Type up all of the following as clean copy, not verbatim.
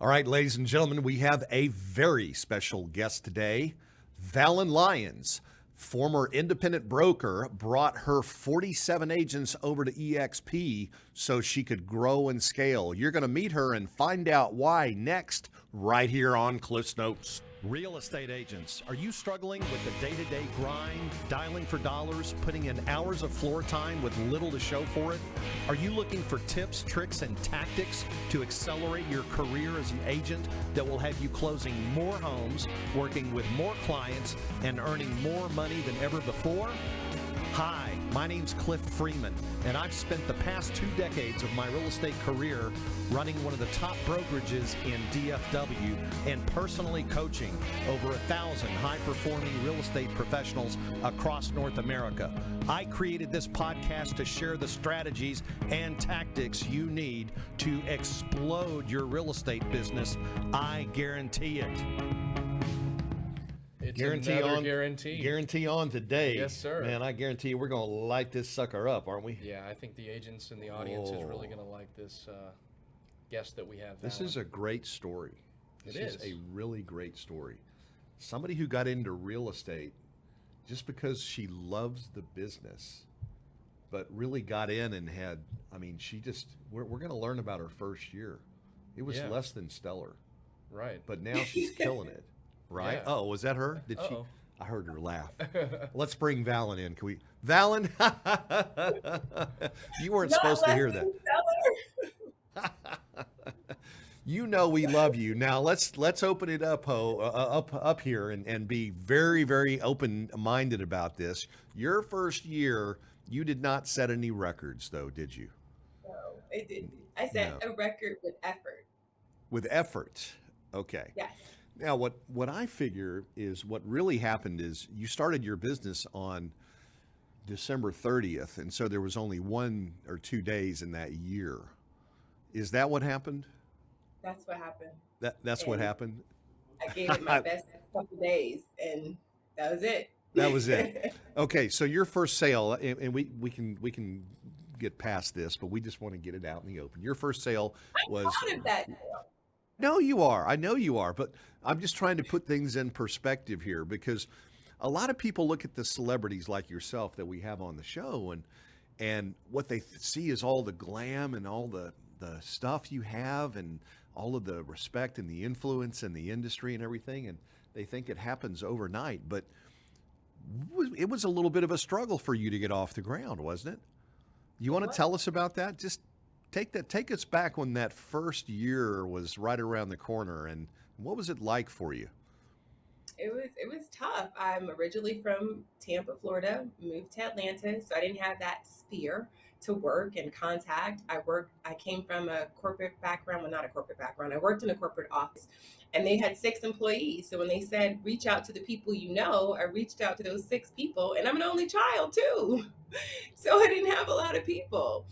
All right, ladies and gentlemen, we have a very special guest today. Valyn Lyons, former independent broker, brought her 47 agents over to EXP so she could grow and scale. You're going to meet her and find out why next, right here on Cliff's Notes. Real estate agents, are you struggling with the day-to-day grind, dialing for dollars, putting in hours of floor time with little to show for it? Are you looking for tips, tricks, and tactics to accelerate your career as an agent that will have you closing more homes, working with more clients, and earning more money than ever before? Hi, my name's Cliff Freeman, and I've spent the past 2 decades of my real estate career running one of the top brokerages in DFW and personally coaching over 1,000 high-performing real estate professionals across North America. I created this podcast to share the strategies and tactics you need to explode your real estate business. I guarantee it. It's guarantee. Guarantee on today. Yes, sir. Man, I guarantee you we're going to light this sucker up, aren't we? Yeah, I think the agents in the audience is really going to like this guest that we have. This is a great story. This is a really great story. Somebody who got into real estate just because she loves the business, but really got in and had, we're going to learn about her first year. It was less than stellar. Right. But now she's killing it. Right? Yeah. Oh, was that her? Did Uh-oh. I heard her laugh. Let's bring Valyn in. Can we? Valyn, you weren't supposed to hear that. You know we love you. Now let's open it up, up here and be very, very open-minded about this. Your first year, you did not set any records, though, did you? No, I didn't. I set a record with effort. With effort. Okay. Yes. Now, what I figure is what really happened is you started your business on December 30th, and so there was only 1 or 2 days in that year. Is that what happened? That's what happened. That's what happened? I gave it my best couple days, and that was it. That was it. Okay, so your first sale, and we can get past this, but we just want to get it out in the open. Your first sale was... I'm proud of that. No, you are. I know you are, but I'm just trying to put things in perspective here because a lot of people look at the celebrities like yourself that we have on the show and what they see is all the glam and all the stuff you have and all of the respect and the influence in the industry and everything, and they think it happens overnight, but it was a little bit of a struggle for you to get off the ground, wasn't it? You want to tell us about that? Just take us back when that first year was right around the corner, and what was it like for you? It was tough. I'm originally from Tampa, Florida, moved to Atlanta, so I didn't have that sphere to work and contact. I came from a corporate background, well, not a corporate background. I worked in a corporate office, and they had 6 employees. So when they said, reach out to the people you know, I reached out to those 6 people, and I'm an only child too. So I didn't have a lot of people.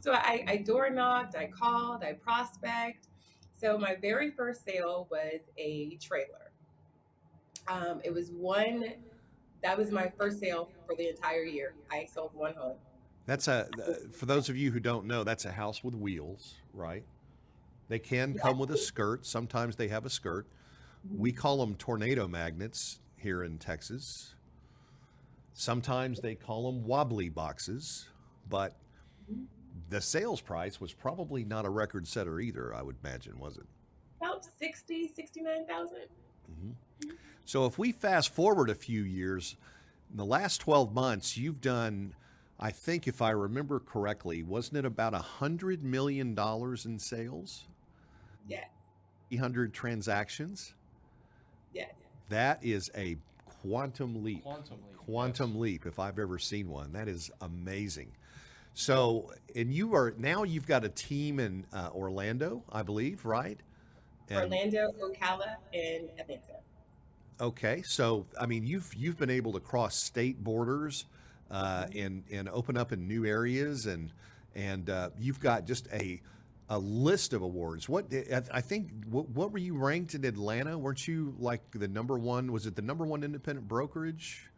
So I door knocked, I called, I prospect. So my very first sale was a trailer. That was my first sale for the entire year. I sold 1 home. For those of you who don't know, that's a house with wheels, right? They can come with a skirt. Sometimes they have a skirt. We call them tornado magnets here in Texas. Sometimes they call them wobbly boxes, but the sales price was probably not a record setter either, I would imagine, was it? About 60, 69,000. Mm-hmm. So if we fast forward a few years, in the last 12 months, you've done, I think if I remember correctly, wasn't it about $100 million in sales? Yeah. 300 transactions? Yeah. That is a quantum leap. Quantum leap, if I've ever seen one. That is amazing. So, and you've got a team in Orlando, I believe, right? Orlando, Ocala, and Atlanta. Okay, so you've been able to cross state borders and open up in new areas, and you've got just a list of awards. What were you ranked in Atlanta? Weren't you like the number one? Was it the number one independent brokerage?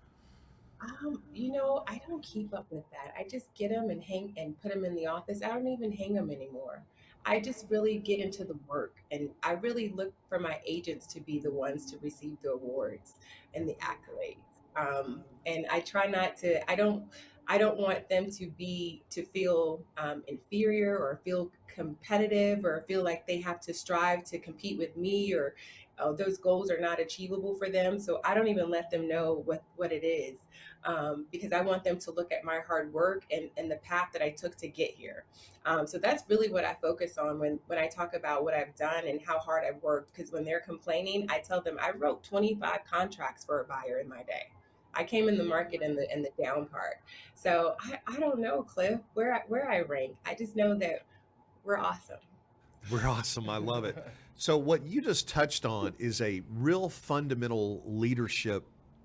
I don't keep up with that. I just get them and put them in the office. I don't even hang them anymore. I just really get into the work, and I really look for my agents to be the ones to receive the awards and the accolades. And I try not to. I don't want them to feel inferior or feel competitive or feel like they have to strive to compete with me, or those goals are not achievable for them. So I don't even let them know what it is, because I want them to look at my hard work and the path that I took to get here. So that's really what I focus on when I talk about what I've done and how hard I've worked. Because when they're complaining, I tell them I wrote 25 contracts for a buyer in my day. I came in the market in the down part. So I don't know, Cliff, where I rank. I just know that we're awesome. We're awesome. I love it. So, what you just touched on is a real fundamental leadership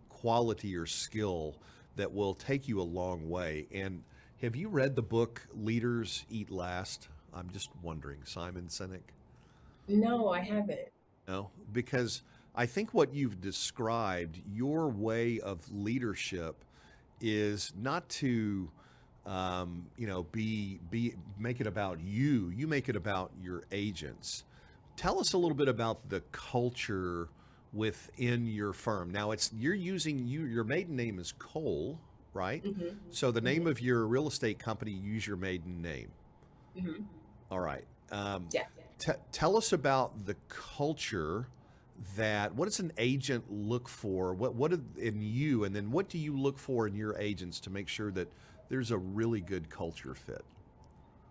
quality or skill that will take you a long way. And have you read the book Leaders Eat Last? I'm just wondering, Simon Sinek? No, I haven't. No, because I think what you've described, your way of leadership, is not to, be make it about you. You make it about your agents. Tell us a little bit about the culture within your firm. Now, it's you're using your maiden name is Cole, right? Hmm. So the name Hmm. of your real estate company, you use your maiden name. Hmm. All right. Yeah. Tell us about the culture that what does an agent look for? In you, and then what do you look for in your agents to make sure that there's a really good culture fit?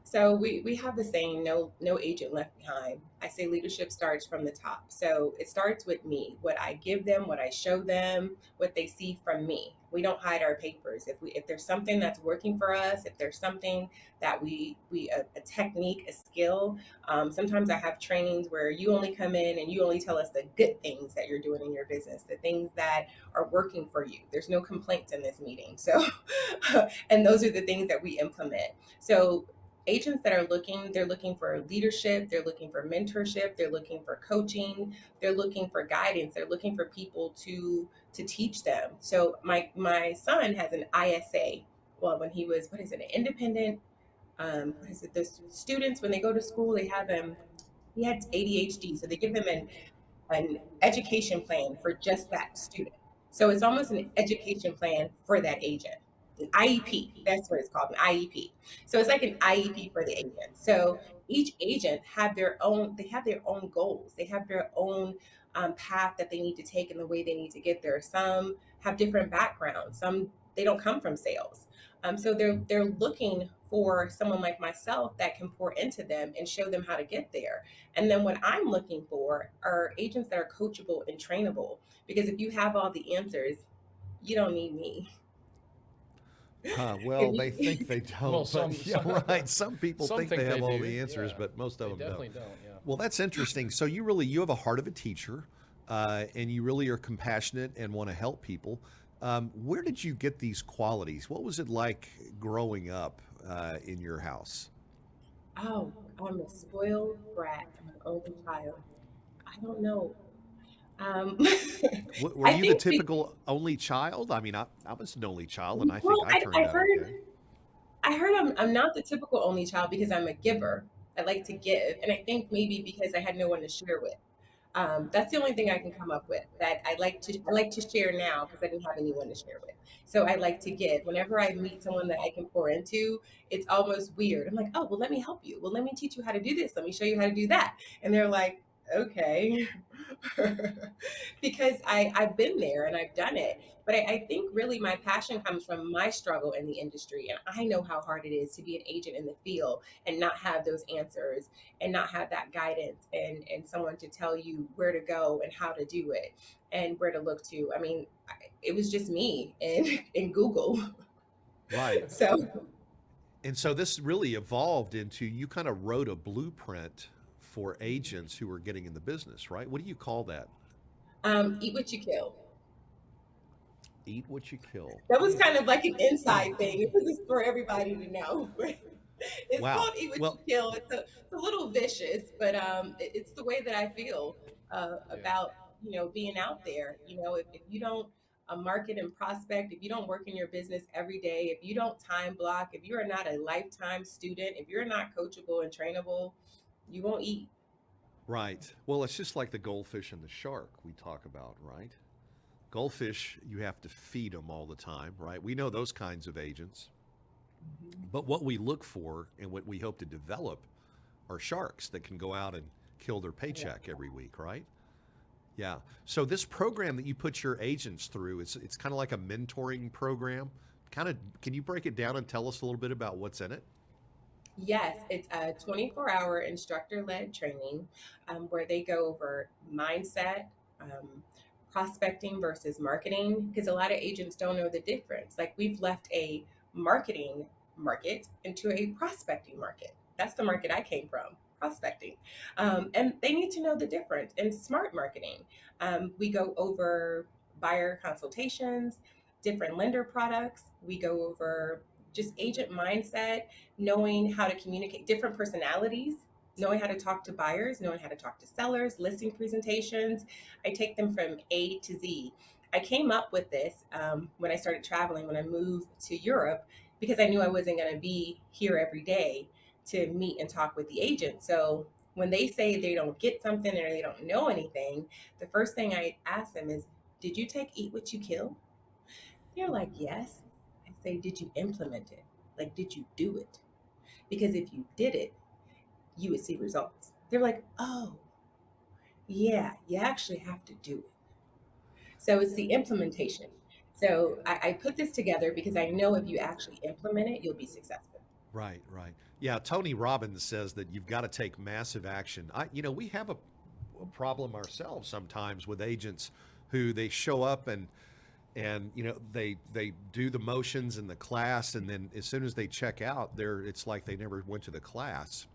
So we have the saying, no agent left behind. I say leadership starts from the top. So it starts with me, what I give them, what I show them, what they see from me. We don't hide our papers. If there's something that's working for us, if there's something that we a technique, a skill. Sometimes I have trainings where you only come in and you only tell us the good things that you're doing in your business, the things that are working for you. There's no complaints in this meeting. So and those are the things that we implement. So agents that are looking, they're looking for leadership, they're looking for mentorship, they're looking for coaching, they're looking for guidance, they're looking for people to teach them. So my son has an ISA. Well, when he was, what is it, an independent, what is it, the students when they go to school, they have he had ADHD, so they give them an education plan for just that student. So it's almost an education plan for that agent. An IEP, that's what it's called, an IEP. So it's like an IEP for the agent. So each agent they have their own goals. They have their own path that they need to take and the way they need to get there. Some have different backgrounds. Some they don't come from sales. So they're looking for someone like myself that can pour into them and show them how to get there. And then what I'm looking for are agents that are coachable and trainable. Because if you have all the answers, you don't need me. Well, If they think you, they Well, don't, some but yeah, right. Some people some think they think have they all do. the answers, Yeah, but most of they them don't. definitely don't. Yeah. Well, that's interesting. So you have a heart of a teacher, and you really are compassionate and want to help people. Where did you get these qualities? What was it like growing up in your house? oh, I'm a spoiled brat. I'm an only child. I don't know. Um, Were I you the think, typical only child? I mean, I was an only child, and I think well, I turned out okay. I heard I'm not the typical only child because I'm a giver. I like to give. And I think maybe because I had no one to share with. That's the only thing I can come up with that I like to share now because I didn't have anyone to share with. So I like to give. Whenever I meet someone that I can pour into, it's almost weird. I'm like, oh well, let me help you. Well, let me teach you how to do this. Let me show you how to do that. And they're like, okay. Because I've been there and I've done it. But I think really my passion comes from my struggle in the industry. And I know how hard it is to be an agent in the field and not have those answers and not have that guidance and someone to tell you where to go and how to do it and where to look to. I mean, it was just me and in Google. Right. So And so this really evolved into you kind of wrote a blueprint for agents who are getting in the business, right? What do you call that? eat what you kill. Eat what you kill. That was kind of like an inside thing. It was just for everybody to know. It's Wow. called Eat What You Well, Kill. It's a little vicious, but it's the way that I feel Yeah. about being out there. If you don't market and prospect, if you don't work in your business every day, if you don't time block, if you are not a lifetime student, if you're not coachable and trainable, you won't eat. Right. Well, it's just like the goldfish and the shark we talk about, right? Goldfish, you have to feed them all the time, right? We know those kinds of agents. But what we look for and what we hope to develop are sharks that can go out and kill their paycheck every week, right? Yeah. So this program that you put your agents through, it's kind of like a mentoring program. Kind of, can you break it down and tell us a little bit about what's in it? Yes, it's a 24-hour instructor-led training where they go over mindset, prospecting versus marketing, because a lot of agents don't know the difference. Like we've left a marketing market into a prospecting market. That's the market I came from, prospecting. And they need to know the difference in smart marketing. We go over buyer consultations, different lender products. We go over just agent mindset, knowing how to communicate different personalities, knowing how to talk to buyers, knowing how to talk to sellers, listing presentations. I take them from A to Z. I came up with this when I started traveling, when I moved to Europe, because I knew I wasn't going to be here every day to meet and talk with the agent. So when they say they don't get something or they don't know anything, the first thing I ask them is, did you take Eat What You Kill? They're like, yes. I say, did you implement it? Like, did you do it? Because if you did it, you would see results. They're like, oh, yeah, you actually have to do it. So it's the implementation. So I put this together because I know if you actually implement it, you'll be successful. Right, right. Yeah, Tony Robbins says that you've got to take massive action. We have a problem ourselves sometimes with agents who they show up and they do the motions in the class, and then as soon as they check out, it's like they never went to the class.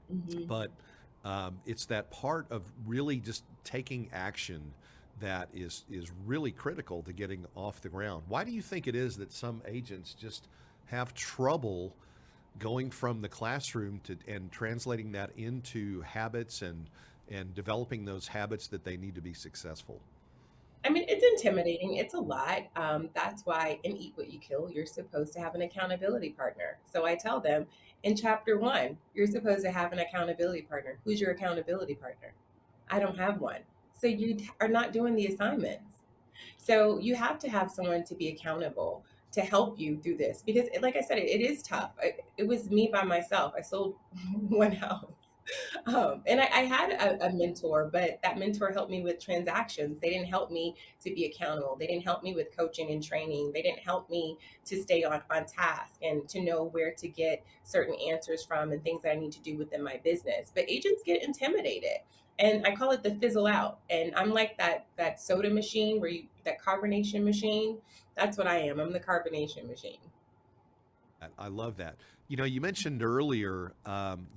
Hmm. But it's that part of really just taking action that is really critical to getting off the ground. Why do you think it is that some agents just have trouble going from the classroom to and translating that into habits and developing those habits that they need to be successful? I mean, it's intimidating. It's a lot. That's why in Eat What You Kill, you're supposed to have an accountability partner. So I tell them in chapter one, you're supposed to have an accountability partner. Who's your accountability partner? I don't have one. So you are not doing the assignments. So you have to have someone to be accountable to help you through this because, like I said, it is tough. It was me by myself. I sold one house. And I had a mentor, but that mentor helped me with transactions. They didn't help me to be accountable. They didn't help me with coaching and training. They didn't help me to stay on task and to know where to get certain answers from and things that I need to do within my business. But agents get intimidated. And I call it the fizzle out. And I'm like that soda machine that carbonation machine. That's what I am. I'm the carbonation machine. I love that. You mentioned earlier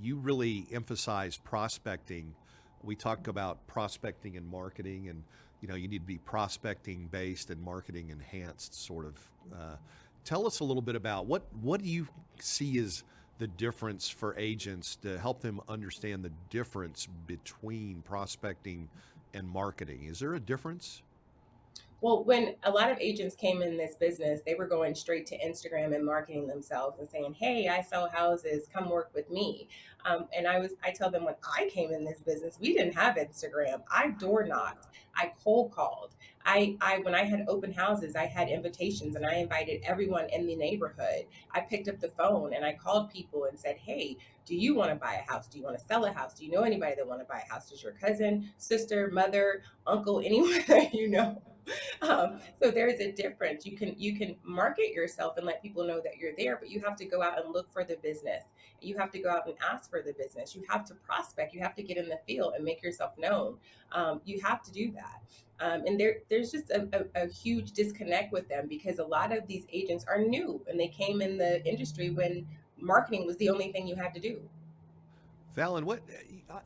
you really emphasize prospecting. We talk about prospecting and marketing, and you need to be prospecting based and marketing enhanced, sort of. Tell us a little bit about what do you see as the difference for agents to help them understand the difference between prospecting and marketing. Is there a difference? Well, when a lot of agents came in this business, they were going straight to Instagram and marketing themselves and saying, "Hey, I sell houses. Come work with me." And I tell them when I came in this business, we didn't have Instagram. I door knocked. I cold called. When I had open houses, I had invitations and I invited everyone in the neighborhood. I picked up the phone and I called people and said, "Hey, do you want to buy a house? Do you want to sell a house? Do you know anybody that want to buy a house? Does your cousin, sister, mother, uncle, anyone that you know?" So there is a difference. You can market yourself and let people know that you're there, but you have to go out and look for the business. You have to go out and ask for the business. You have to prospect. You have to get in the field and make yourself known. You have to do that. And there's just a huge disconnect with them because a lot of these agents are new and they came in the industry when marketing was the only thing you had to do. Fallon,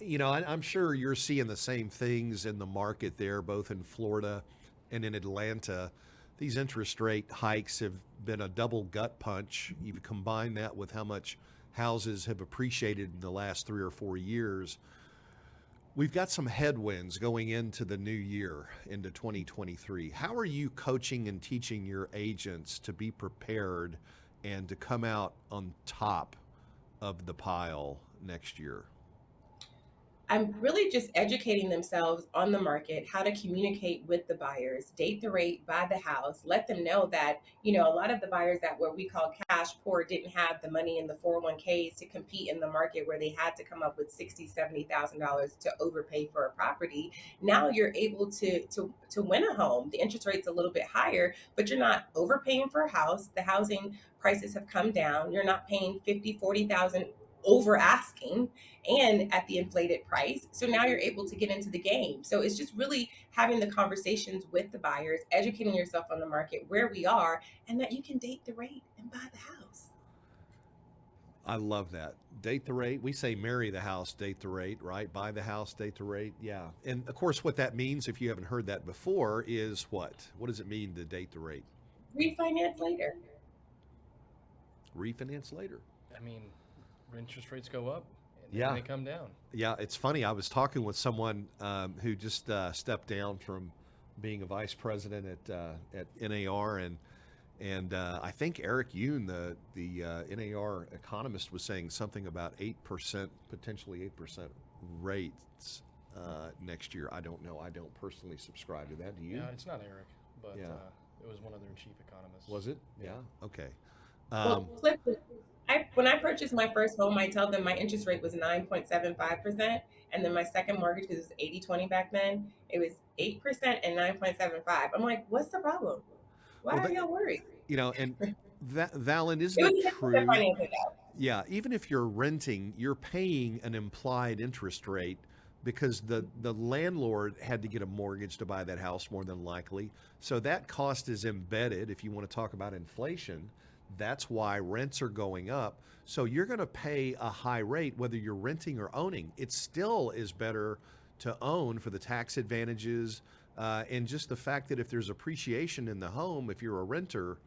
I'm sure you're seeing the same things in the market there, both in Florida and in Atlanta. These interest rate hikes have been a double gut punch. You combine that with how much houses have appreciated in the last 3 or 4 years. We've got some headwinds going into the new year, into 2023. How are you coaching and teaching your agents to be prepared and to come out on top of the pile next year? I'm really just educating themselves on the market, how to communicate with the buyers, date the rate, buy the house, let them know that, a lot of the buyers that what we call cash poor didn't have the money in the 401ks to compete in the market where they had to come up with $60,000, $70,000 to overpay for a property. Now you're able to win a home. The interest rate's a little bit higher, but you're not overpaying for a house. The housing prices have come down. You're not paying 50, 40,000 over asking and at the inflated price. So now you're able to get into the game. So it's just really having the conversations with the buyers, educating yourself on the market, where we are, and that you can date the rate and buy the house. I love that. Date the rate. We say marry the house, date the rate, right? Buy the house, date the rate. Yeah. And of course, what that means, if you haven't heard that before, is what? What does it mean to date the rate? Refinance later. Refinance later. I mean, interest rates go up and Yeah. then they come down. Yeah, it's funny. I was talking with someone who just stepped down from being a vice president at NAR, and I think Eric Yoon, the NAR economist, was saying something about 8%, potentially 8% rates next year. I don't know. I don't personally subscribe to that. Do you? Yeah, it's not Eric, but Yeah. it was one of their chief economists. Was it? Yeah. Okay. Well, flip it. When I purchased my first home, I tell them my interest rate was 9.75%. And then my second mortgage, because it was 80/20 back then, it was 8% and 9.75. I'm like, what's the problem? Why Well, are y'all worried? and that, Valen, isn't It was it a different true? financing though. Yeah, even if you're renting, you're paying an implied interest rate because the landlord had to get a mortgage to buy that house more than likely. So that cost is embedded. If you want to talk about inflation, that's why rents are going up. So you're going to pay a high rate whether you're renting or owning. It still is better to own for the tax advantages and just the fact that if there's appreciation in the home, if you're a renter,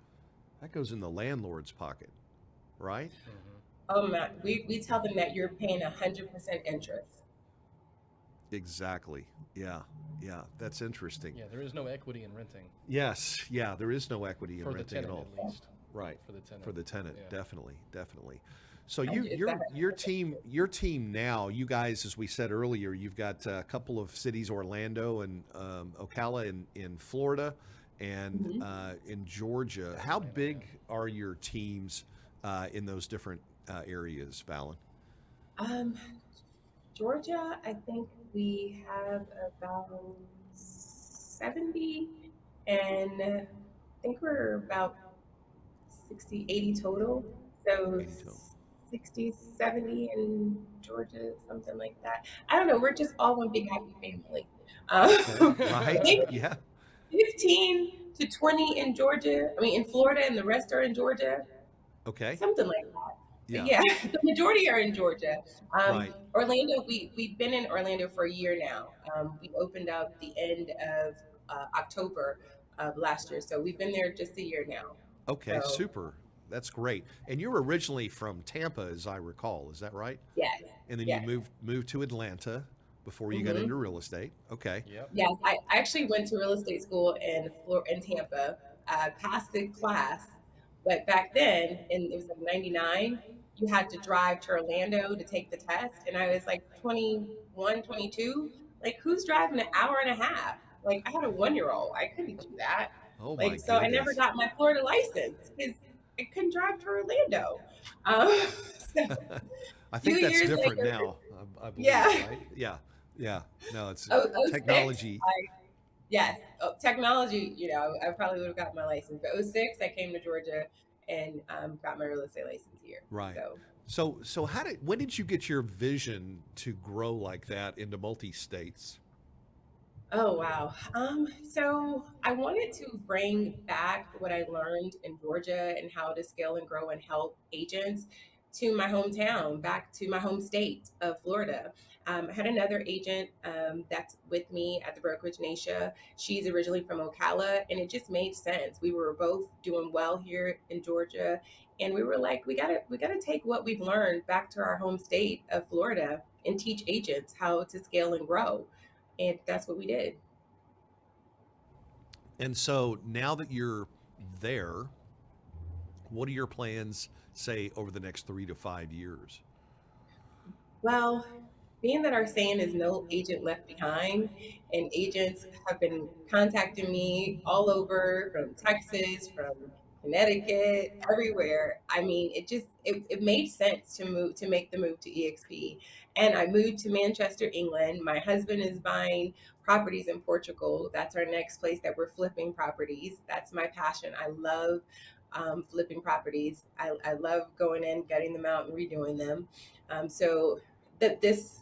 that goes in the landlord's pocket, right? Hmm. Oh man, we tell them that you're paying 100% interest. Exactly. Yeah. Yeah. That's interesting. Yeah, there is no equity in renting Yes. Yeah. There is no equity in for the renting at tenant, all. at least. Right. For the tenant. For the tenant. Yeah. Definitely. Definitely. So Is that your team now, you guys, as we said earlier, you've got a couple of cities, Orlando and Ocala in Florida and Mhm. in Georgia. How Atlanta, big yeah. are your teams in those different areas, Valyn? Um, Georgia, I think we have about 70, and I think we're about 60, 80 total. So 80 total. 60, 70 in Georgia, something like that. I don't know. We're just all one big happy family. Okay. I Right. think Yeah. 15 to 20 in Georgia. I mean, in Florida, and the rest are in Georgia. Okay. Something like that. Yeah. Yeah, the majority are in Georgia. Right. Orlando, we've been in Orlando for a year now. We opened up the end of October of last year, so we've been there just a year now. Okay, So super. That's great. And you're originally from Tampa, as I recall. Is that right? yes, And then you yes. moved to Atlanta before you got Hmm. into real estate. Okay. Yep. Yes, I actually went to real estate school in Tampa, passed the class, but back then, and it was like '99, you had to drive to Orlando to take the test, and I was like 21, 22. Like, who's driving an hour and a half? Like, I had a 1 year old. I couldn't do that. Oh my Like, so I never goodness. got my Florida license because I couldn't drive to Orlando. Um, so a I few think that's years different later, now, I believe, yeah, right? Yeah. Yeah. No, it's oh 06. technology. Yes, technology. I probably would have got my license. But '06, I came to Georgia and got my real estate license here. Right. So, So when did you get your vision to grow like that into multi states? oh wow. So I wanted to bring back what I learned in Georgia and how to scale and grow and help agents to my hometown, back to my home state of Florida. I had another agent that's with me at the brokerage Nasha. She's originally from Ocala, and it just made sense. We were both doing well here in Georgia, and we were like, we gotta take what we've learned back to our home state of Florida and teach agents how to scale and grow. And that's what we did. And so now that you're there, what are your plans, say, over the next 3 to 5 years? Well, being that our saying is no agent left behind, and agents have been contacting me all over from Texas, from Connecticut, everywhere. I mean, it made sense to make the move to EXP. And I moved to Manchester, England. My husband is buying properties in Portugal. That's our next place that we're flipping properties. That's my passion. I love flipping properties. I love going in, getting them out, and redoing them. So that this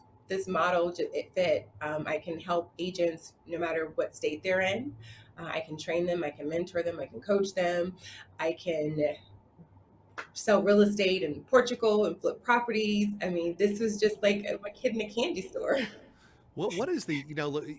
model it fit. I can help agents no matter what state they're in. I can train them. I can mentor them. I can coach them. I can sell real estate in Portugal and flip properties. I mean, this was just like a kid in a candy store. What is the,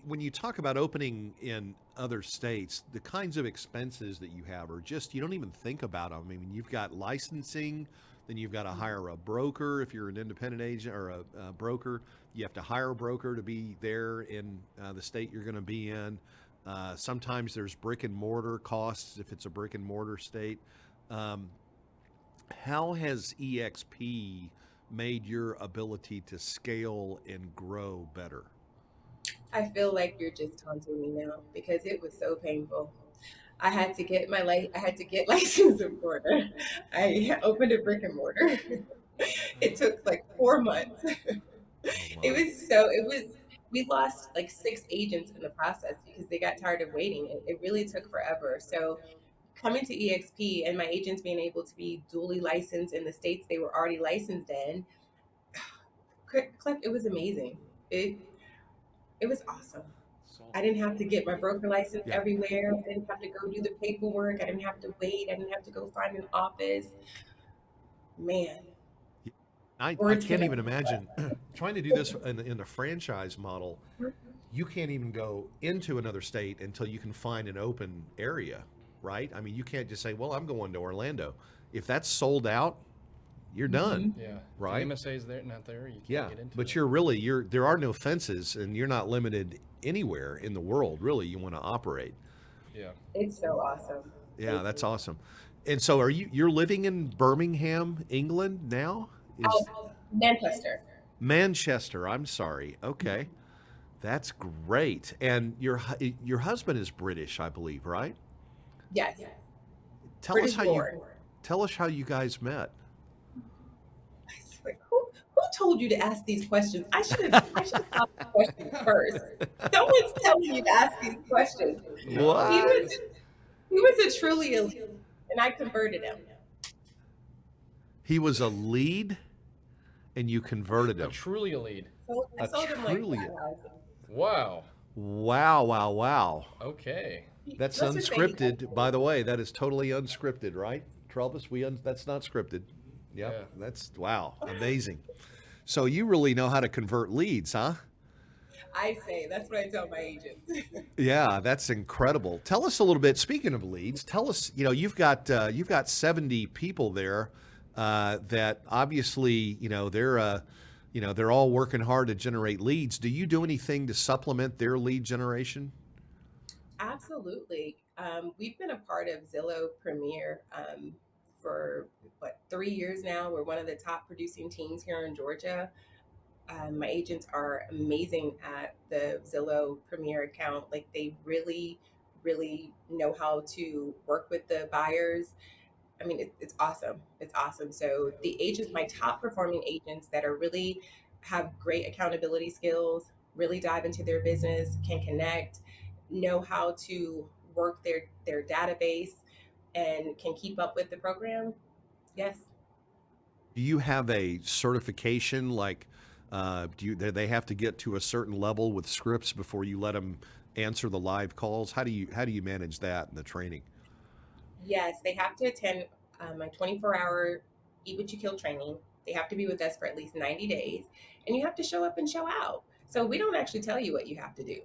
when you talk about opening in other states, the kinds of expenses that you have are just, you don't even think about them. I mean, you've got licensing, then you've got to hire a broker if you're an independent agent or a broker. You have to hire a broker to be there in the state you're going to be in. Sometimes there's brick and mortar costs if it's a brick and mortar state. Um, how has EXP made your ability to scale and grow better? I feel like you're just taunting me now because it was so painful. I had to get I had to get licensed in Florida. I opened a brick and mortar. It took like 4 months. Oh It my. was so it was we lost like 6 agents in the process because they got tired of waiting. It really took forever. So coming to EXP and my agents being able to be duly licensed in the states they were already licensed in, Cliff, it was amazing. It it was awesome. I didn't have to get my broker license Yeah. everywhere. I didn't have to go do the paperwork. I didn't have to wait. I didn't have to go find an office. Man, I words can't can even imagine trying to do this in the franchise model. You can't even go into another state until you can find an open area, right? I mean, you can't just say, well, I'm going to Orlando. If that's sold out, you're done, Mm-hmm. Yeah. If the right? MSA's there, not there, you Yeah. can't get into But it. there are no fences and you're not limited anywhere in the world, really, you want to operate. Yeah. It's so awesome. Yeah, that's awesome. And so you're living in Birmingham, England now? Is Oh, Manchester. Manchester, I'm sorry. Okay. That's great. And your husband is British, I believe, right? Yes, Tell us British how you born. tell us how you guys met. I swear, who told you to ask these questions? I should have asked the questions first. Someone's telling you to ask these questions. No. He What? was he was a truly elite, and I converted him. He was a lead and you converted A him. truly a lead. So I A sold him like truly. 5 houses. Wow. Wow, wow, wow. Okay. That's Let's just say he unscripted. By the way, that is totally unscripted, right? Travis, that's not scripted. Yeah. Yep. That's wow. Amazing. So you really know how to convert leads, huh? I say that's what I tell my agents. Yeah, that's incredible. Tell us a little bit. Speaking of leads, tell us. You've got 70 people there that obviously they're all working hard to generate leads. Do you do anything to supplement their lead generation? Absolutely. We've been a part of Zillow Premier for what 3 years now. We're one of the top producing teams here in Georgia. My agents are amazing at the Zillow Premier account. Like they really, really know how to work with the buyers. I mean, it's awesome. It's awesome. So the agents, my top performing agents that are really have great accountability skills, really dive into their business, can connect, know how to work their database, and can keep up with the program. Yes, Do you have a certification like do they have to get to a certain level with scripts before you let them answer the live calls? How do you manage that in the training? yes, they have to attend my 24-hour Eat What You Kill training. They have to be with us for at least 90 days, and you have to show up and show out. So we don't actually tell you what you have to do.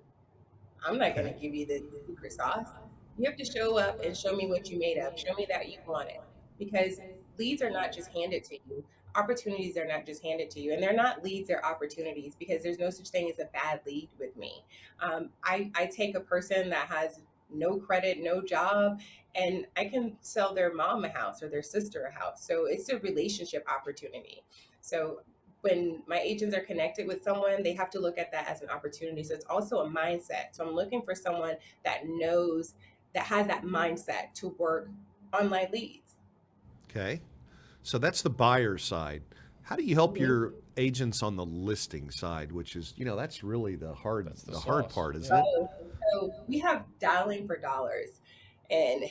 I'm not going Okay. to give you the secret sauce. You have to show up and show me what you made of. Show me that you want it. Because leads are not just handed to you. Opportunities are not just handed to you. And they're not leads, they're opportunities because there's no such thing as a bad lead with me. I take a person that has no credit, no job, and I can sell their mom a house or their sister a house. So it's a relationship opportunity. So when my agents are connected with someone, they have to look at that as an opportunity. So it's also a mindset. So I'm looking for someone that knows, that has that mindset to work online leads. Okay. So that's the buyer side. How do you help Mhm. your agents on the listing side, which is, that's really the hard That's the hard sauce. part, isn't Yeah. it? So we have dialing for dollars, and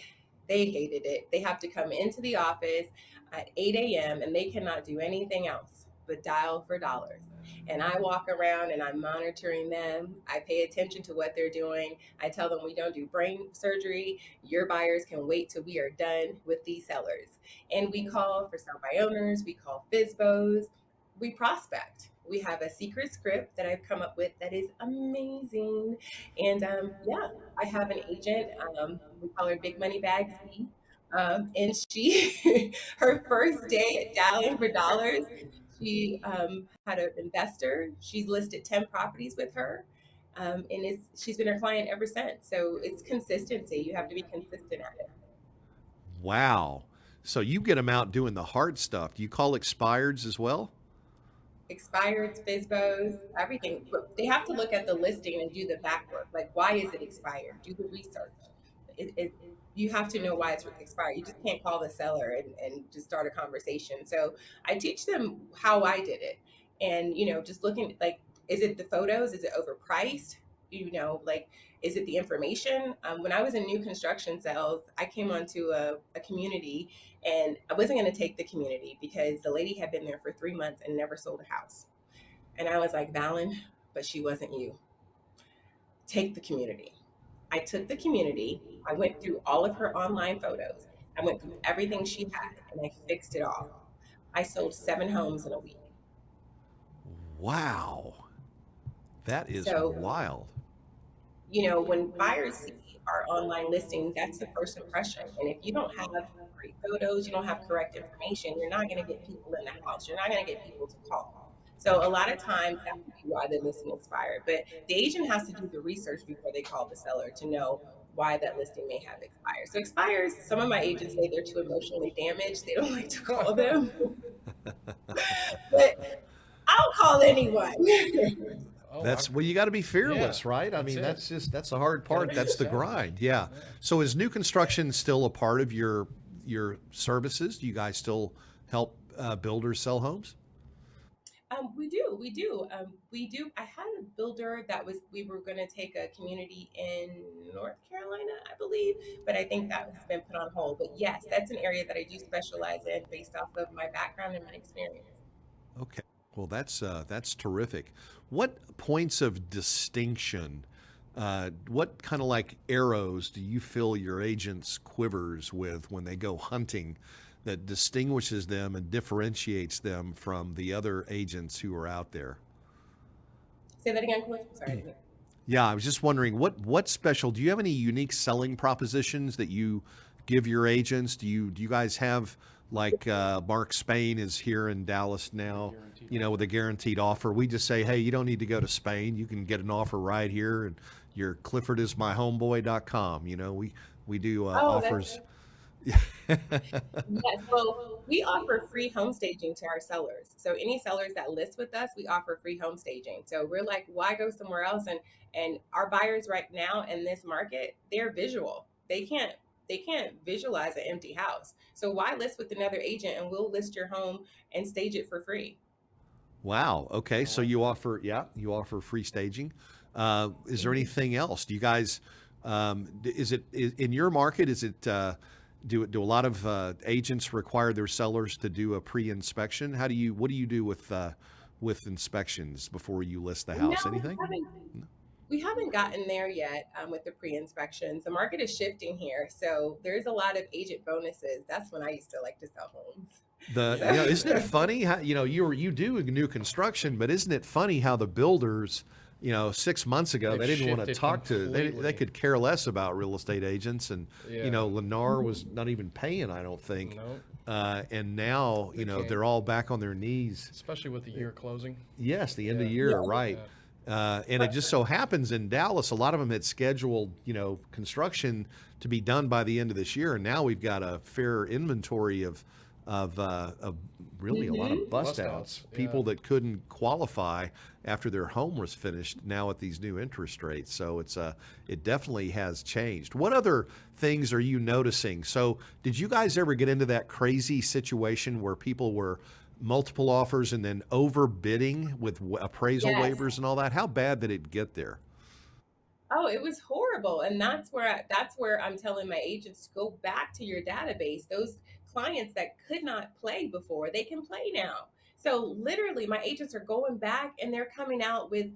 they hated it. They have to come into the office at 8 a.m. and they cannot do anything else but dial for dollars. And I walk around and I'm monitoring them. I pay attention to what they're doing. I tell them we don't do brain surgery. Your buyers can wait till we are done with these sellers. And we call for sell by owners, we call FISBOs, we prospect. We have a secret script that I've come up with that is amazing. And yeah, I have an agent. We call her Big Money Bags B. And she, her first day at dialing for dollars, she had an investor. She's listed 10 properties with her. And she's been her client ever since. So it's consistency. You have to be consistent at it. Wow. So you get them out doing the hard stuff. Do you call expireds as well? Expired, FISBOs, everything. But they have to look at the listing and do the back work. Like, why is it expired? Do the research. You have to know why it's expired. You just can't call the seller and just start a conversation. So I teach them how I did it. And, just looking like, is it the photos? Is it overpriced? Like, is it the information? When I was in new construction sales, I came onto a community, and I wasn't going to take the community because the lady had been there for 3 months and never sold a house. And I was like, Valyn, but she wasn't you. Take the community. I took the community. I went through all of her online photos. I went through everything she had and I fixed it all. I sold 7 homes in a week. Wow. That is So, wild. when buyers see our online listing, that's the first impression. And if you don't have great photos, you don't have correct information, you're not going to get people in the house. You're not going to get people to call. So a lot of times that could be why the listing expired. But the agent has to do the research before they call the seller to know why that listing may have expired. So expires, some of my agents say they're too emotionally damaged. They don't like to call them. But I'll call anyone. Oh, Well, you got to be fearless, yeah, right? I that's mean, it. that's the hard part. be That's the yourself. grind. Yeah. Yeah. So is new construction still a part of your services? Do you guys still help builders sell homes? We do. I had a builder we were going to take a community in North Carolina, I believe, but I think that has been put on hold. But yes, that's an area that I do specialize in based off of my background and my experience. Okay. Well, that's terrific. What points of distinction, what kind of like arrows do you fill your agents' quivers with when they go hunting that distinguishes them and differentiates them from the other agents who are out there? Say that again, Cliff. Sorry. Yeah, I was just wondering what special, do you have any unique selling propositions that you give your agents? Do you guys have like Mark Spain is here in Dallas now, with a guaranteed offer. We just say, hey, you don't need to go to Spain. You can get an offer right here, and your cliffordismyhomeboy.com. We do Oh, offers. yes. Well, we offer free home staging to our sellers. So any sellers that list with us, we offer free home staging. So we're like, why go somewhere else? And our buyers right now in this market, they're visual. They can't visualize an empty house. So why list with another agent, and we'll list your home and stage it for free. Wow. Okay. So you offer free staging. Is there anything else? Do you guys, is it in your market? Is it, do a lot of agents require their sellers to do a pre-inspection? What do you do with inspections before you list the house? No, Anything? we haven't gotten there yet with the pre-inspections. The market is shifting here, so there's a lot of agent bonuses. That's when I used to like to sell homes. Isn't it funny how, you do new construction, but isn't it funny how the builders, 6 months ago, they They've didn't want to shifted talk to, they completely. could care less about real estate agents. And, Yeah. Lennar was not even paying, I don't think. No, And now, can't. they're all back on their knees. especially with the year closing. Yes, the end of Yeah. year, Yeah. right. And it just so happens in Dallas, a lot of them had scheduled, construction to be done by the end of this year. And now we've got a fair inventory of of really a lot of bust Bust outs, outs, yeah. people that couldn't qualify after their home was finished now at these new interest rates. So it definitely has changed. What other things are you noticing? So did you guys ever get into that crazy situation where people were multiple offers and then overbidding with appraisal Yes. waivers and all that? How bad did it get there? Oh, it was horrible. And that's where I'm telling my agents to go back to your database. Those clients that could not play before, they can play now. So literally my agents are going back and they're coming out with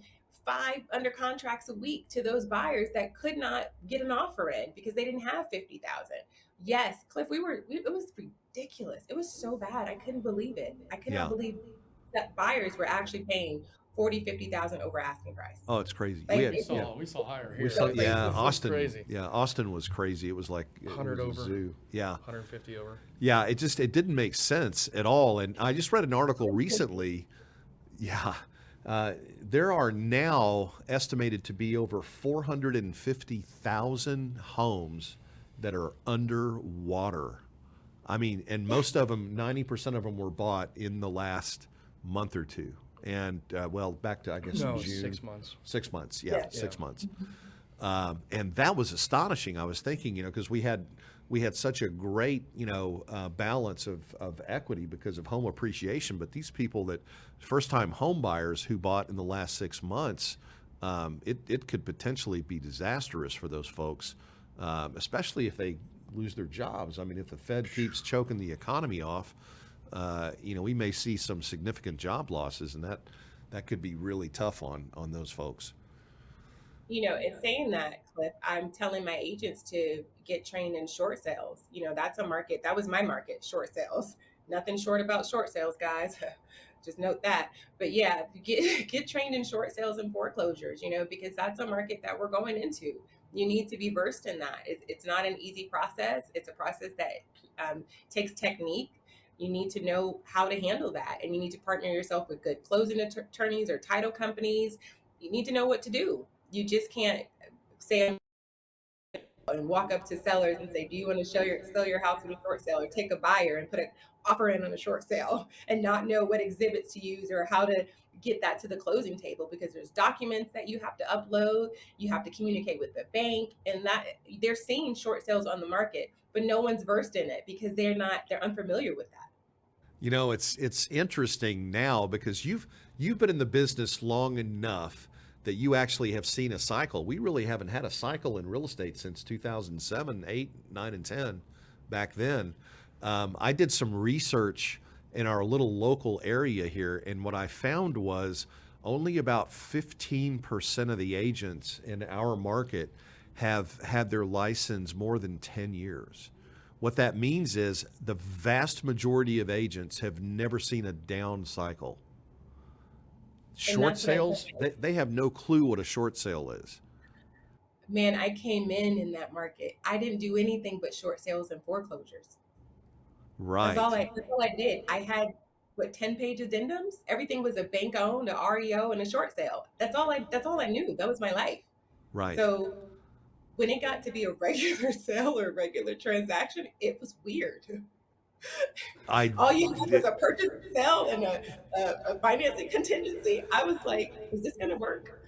5 under contracts a week to those buyers that could not get an offer in because they didn't have 50,000. Yes, Cliff, it was ridiculous. It was so bad. I couldn't believe it. I could not Yeah. believe that buyers were actually paying 40, 50,000 over asking price. Oh, it's crazy. Like, We saw higher We here. saw, crazy. yeah, It was Austin. crazy. Yeah, Austin was crazy. It was like it 100 was a over. zoo. Yeah, 150 over. yeah. It didn't make sense at all. And I just read an article recently. Yeah, there are now estimated to be over 450,000 homes that are underwater. I mean, and most of them, 90% of them were bought in the last month or two. And well, back to I guess No, June. 6 months. 6 months, yeah, Yeah. 6 months. And that was astonishing. I was thinking, because we had such a great, balance of equity because of home appreciation. But these people that first time home buyers who bought in the last 6 months, it could potentially be disastrous for those folks, especially if they lose their jobs. I mean, if the Fed keeps choking the economy off, we may see some significant job losses, and that could be really tough on those folks. In saying that, Cliff, I'm telling my agents to get trained in short sales. That's a market. That was my market, short sales. Nothing short about short sales, guys. Just note that. But yeah, get trained in short sales and foreclosures, because that's a market that we're going into. You need to be versed in that. It's not an easy process. It's a process that takes technique. You need to know how to handle that, and you need to partner yourself with good closing attorneys or title companies. You need to know what to do. You just can't say and walk up to sellers and say, "Do you want to sell your house in a short sale?" or take a buyer and put an offer in on a short sale and not know what exhibits to use or how to get that to the closing table, because there's documents that you have to upload, you have to communicate with the bank, and that they're seeing short sales on the market, but no one's versed in it because they're unfamiliar with that. It's interesting now because you've been in the business long enough that you actually have seen a cycle. We really haven't had a cycle in real estate since 2007, 8, 9, and 10 back then. I did some research in our little local area here, and what I found was only about 15% of the agents in our market have had their license more than 10 years. What that means is the vast majority of agents have never seen a down cycle. Short sales, they have no clue what a short sale is. Man, I came in that market. I didn't do anything but short sales and foreclosures. Right, That's all I did. I had 10-page addendums. Everything was a bank owned, a REO, and a short sale. That's all I knew. That was my life. right. So when it got to be a regular sale or a regular transaction, it was weird. I All you had was a purchase and sale and a financing contingency. I was like, is this gonna work?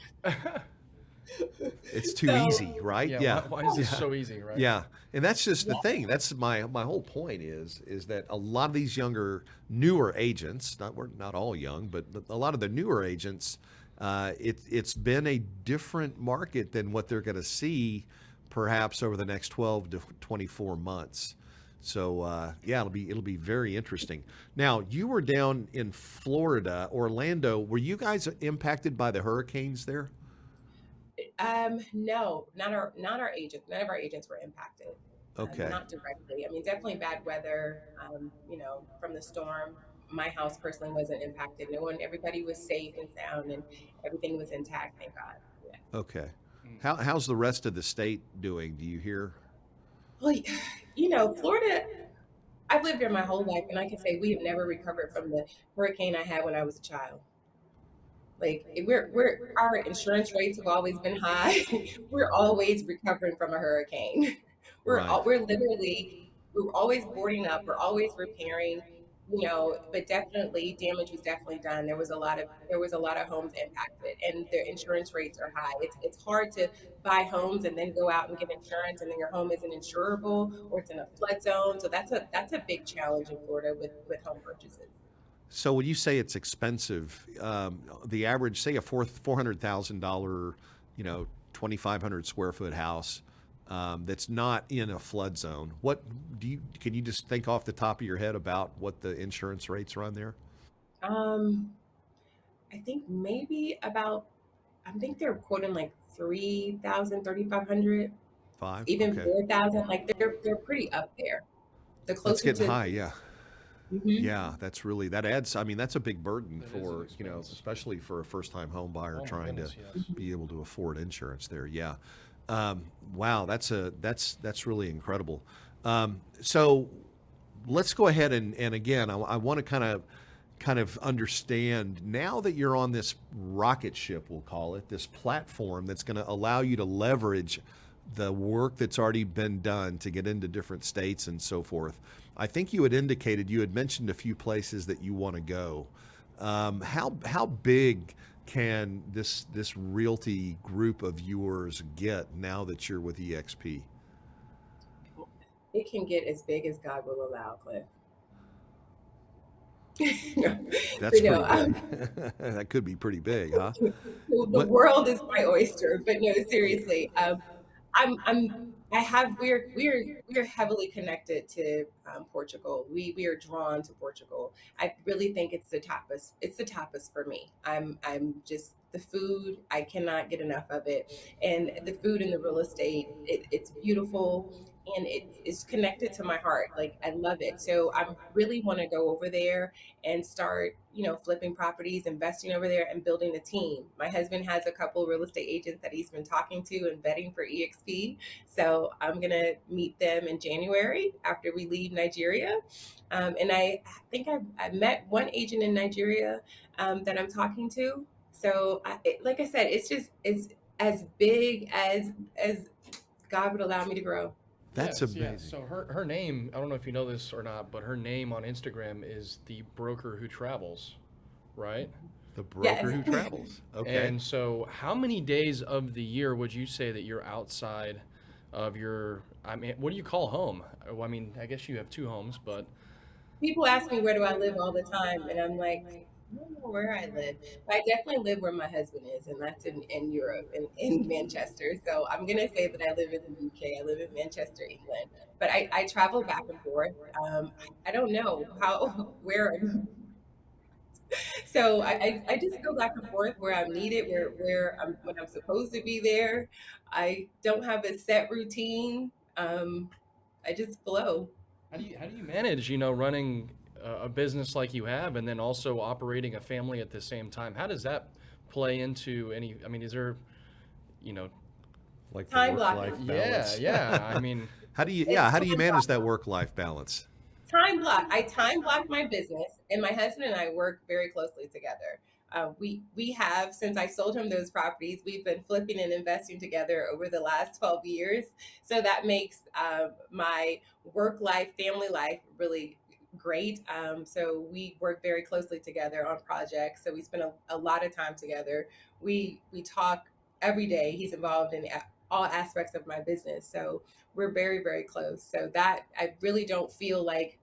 It's too So easy, right? Yeah. Yeah. Why is this so easy, right? Yeah, and that's just the thing. That's my whole point is that a lot of these newer agents, we're not all young, but a lot of the newer agents, it's been a different market than what they're going to see perhaps over the next 12 to 24 months. So yeah, it'll be very interesting. Now, you were down in Florida, Orlando. Were you guys impacted by the hurricanes there? no, not our agents. None of our agents were impacted. Okay, Not directly. I mean, definitely bad weather. From the storm. My house personally wasn't impacted. No one. Everybody was safe and sound, and everything was intact. Thank God. Yeah. okay. How's the rest of the state doing? Do you hear? Well, Florida. I've lived here my whole life, and I can say we have never recovered from the hurricane I had when I was a child. Like our insurance rates have always been high. We're always recovering from a hurricane. We're Right. all, we're literally we're always boarding up, we're always repairing, but definitely damage was definitely done. There was a lot of homes impacted, and their insurance rates are high. It's hard to buy homes and then go out and get insurance, and then your home isn't insurable or it's in a flood zone. So that's a big challenge in Florida with home purchases. So when you say it's expensive, the average, say a $400,000, 2,500 square foot house, that's not in a flood zone. Can you just think off the top of your head about what the insurance rates are on there? Um, I think maybe about, I think they're quoting like 3,000, 3,500, Five? even Okay. 4,000. Like they're pretty up there. The That's closer getting to, high. Yeah. Mhm. Yeah. That adds, I mean, that's a big burden That is an for, expense. especially for a first time home buyer Oh my trying to goodness, yes. be able to afford insurance there. Yeah. Wow. That's really incredible. So let's go ahead and again, I want to kind of understand now that you're on this rocket ship, we'll call it, this platform that's going to allow you to leverage the work that's already been done to get into different states and so forth. I think you had mentioned a few places that you want to go. How big can this realty group of yours get now that you're with EXP? It can get as big as God will allow, Cliff. No, That's but no, pretty big. That could be pretty big, huh? the What? world is my oyster. But no, seriously, I have we're heavily connected to Portugal. We are drawn to Portugal. I really think it's the tapas. It's the tapas for me. I'm just the food. I cannot get enough of it, and the food and the real estate. It's beautiful. And it's connected to my heart. Like I love it. So I really want to go over there and start, flipping properties, investing over there, and building a team. My husband has a couple real estate agents that he's been talking to and vetting for EXP. So I'm going to meet them in January after we leave Nigeria. And I think I met one agent in Nigeria that I'm talking to. So, like I said, it's as big as God would allow me to grow. That's Yes, yes. amazing. So her name, I don't know if you know this or not, but her name on Instagram is the broker who travels, right? The broker Yes. who travels. Okay. And so how many days of the year would you say that you're outside of your, I mean, what do you call home? Well, I mean, I guess you have two homes, but People ask me where do I live all the time, and I'm like, I don't know where I live, but I definitely live where my husband is, and that's in Europe, in Manchester. So I'm gonna say that I live in the UK. I live in Manchester, England, but I travel back and forth. I don't know how where, so I just go back and forth where I'm needed, where I'm when I'm supposed to be there. I don't have a set routine. I just flow. how do you manage, running a business like you have and then also operating a family at the same time? How does that play into any, I mean, is there, you know, Like the Time work-life blocking. yeah, balance. yeah. I mean, It's How do you time manage that work-life balance? I time block my business, and my husband and I work very closely together. We have, since I sold him those properties, we've been flipping and investing together over the last 12 years. So that makes my work life, family life really great. So we work very closely together on projects. So we spend a lot of time together. We talk every day. He's involved in all aspects of my business. So we're very, very close. So that I really don't feel like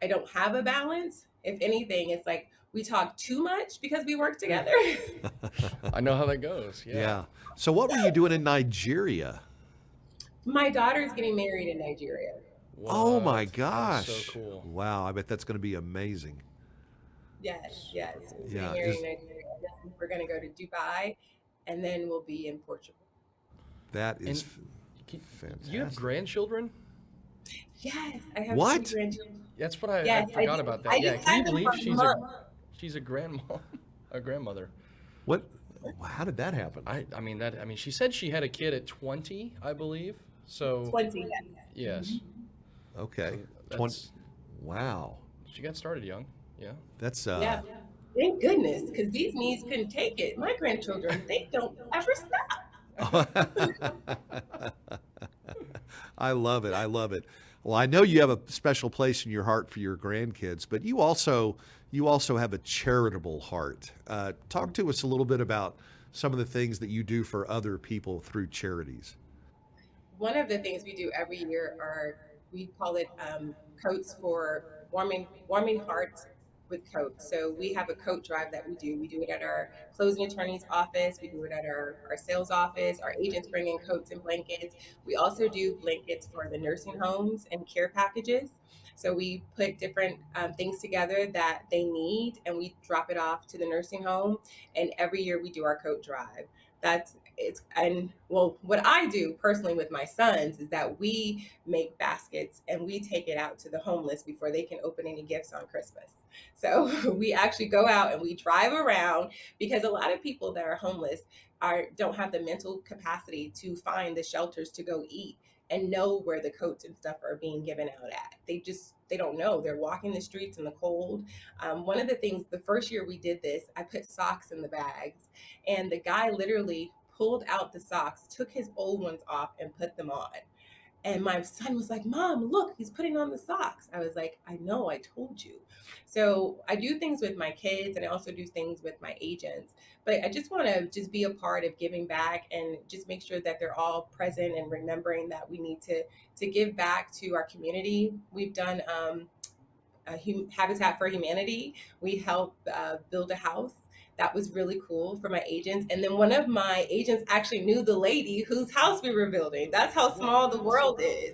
I don't have a balance. If anything, it's like we talk too much because we work together. I know how that goes. Yeah. Yeah. So what were you doing in Nigeria? My daughter's getting married in Nigeria. Oh my What? That is so gosh. cool. Wow, I bet that's going to be amazing. Yes, yes. She's getting Yeah, married in Nigeria. And then we're going to go to Dubai, and then we'll be in Portugal. that is And do you have fantastic. grandchildren? Yes, I have two What? grandchildren. That's what I Yes, I forgot just, about I that. Yeah. just Can you had them believe for a month. she's a grandma, a grandmother? What? How did that happen? I mean she said she had a kid at 20, I believe. So 20, yes. yes. Okay. So 20. that's Wow. she got started young. Yeah. That's Yeah. Thank goodness, because these knees couldn't take it. My grandchildren, they don't ever stop. I love it. I love it. Well, I know you have a special place in your heart for your grandkids, but you also have a charitable heart. Talk to us a little bit about some of the things that you do for other people through charities. One of the things we do every year are we call it coats for warming hearts with coats. So we have a coat drive that we do. We do it at our closing attorney's office. We do it at our sales office. Our agents bring in coats and blankets. We also do blankets for the nursing homes and care packages. So we put different things together that they need, and we drop it off to the nursing home. And every year we do our coat drive. That's it's and well, what I do personally with my sons is that we make baskets and we take it out to the homeless before they can open any gifts on Christmas. So we actually go out and we drive around because a lot of people that are homeless don't have the mental capacity to find the shelters to go eat and know where the coats and stuff are being given out at. They don't know. They're walking the streets in the cold. One of the things, the first year we did this, I put socks in the bags, and the guy literally pulled out the socks, took his old ones off, and put them on. And my son was like, Mom, look, he's putting on the socks. I was like, I know, I told you. So I do things with my kids and I also do things with my agents. But I just want to just be a part of giving back and just make sure that they're all present and remembering that we need to give back to our community. We've done Habitat for Humanity. We helped build a house. That was really cool for my agents. And then one of my agents actually knew the lady whose house we were building. That's how small the world is.